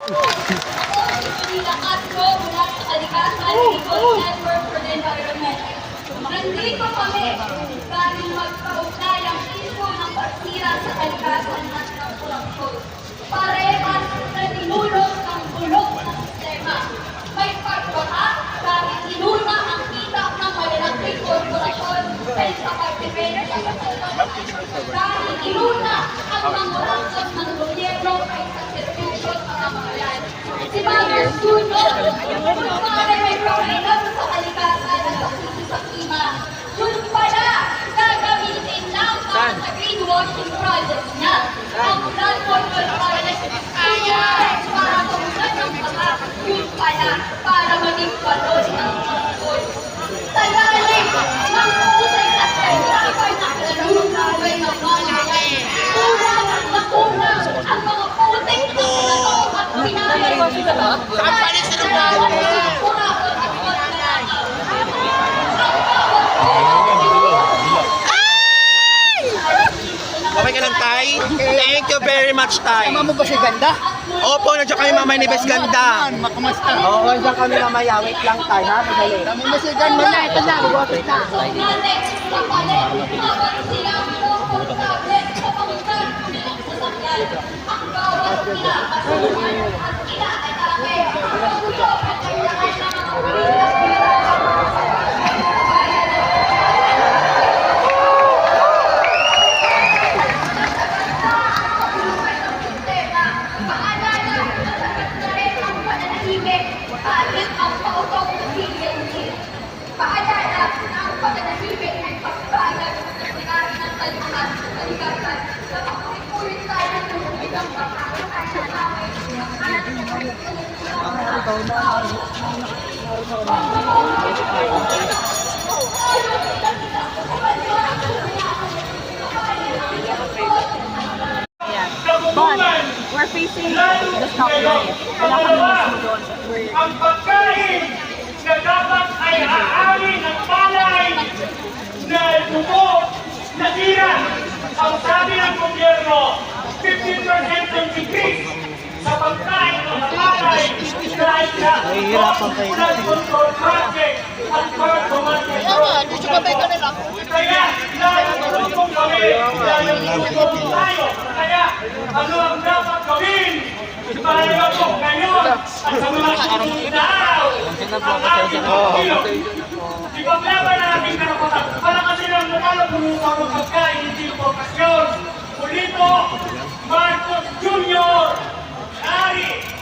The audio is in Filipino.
Nandito kami para magpaugnay ang isyu ng pagsira sa kalikasan at ng korupsyon. Parehas na tinulog ng bulok ng sistema. May pagbaha dahil inuna ang kita ng malalaking korporasyon sa pagdepende sa kasalunod. Dahil inuna ang mangurangkot ng gobyerno ay sa servisyo sa mamamayan. Si Mother Junior, pare may problema sa kalikasan at sa klima. Yun pala, gagamitin lang para sa greenwashing project niya. Ang flood control project ay para tumulan ng baha. Yun pala, para maging balon ng pangkol. Talalim, mangkusay at kahirapan na kalulungkabay ng mamamayan. Kulang at makulang ang mga putik na pinatawag at pinahayag sa mga Okay ka lang, Tay? Thank you very much, Tay. Mama mo ba si Ganda? Opo, nandiyan kami mamay ni Bes Ganda. Makamusta? Oo, nandiyan kami mamaya. Wait lang, Tay, ha? Madali. Mama mo si Ganda na. Ito na. Buboto na. Paalala na ang pagkakasibig ay pagbayag ng sinari ng kalimutan sa kaligasan sa pagkulit tayo ng bigang pagkakaroon sa namin ng anak ng But we're facing the stoplight. Wala kami mismo doon. Ang pagkain na dapat ay aari ng palay na dugo na tira. Ang sabi ng gobyerno, 15% ng decrease sa pagkain ng palay dahil sa flood control project at performance control. Kaya, nakakatulong kami dahil tutulong tayo. Kaya, ano ang dapat gawin? Mahalaga po ngayon at sa mga susunod na araw ang ating pagkilo. Ipaglaban ang ating karapatan para kasi lang nakalabulutan ng pagkain hindi provokasyon. Ulito, Marcos Jr. Ari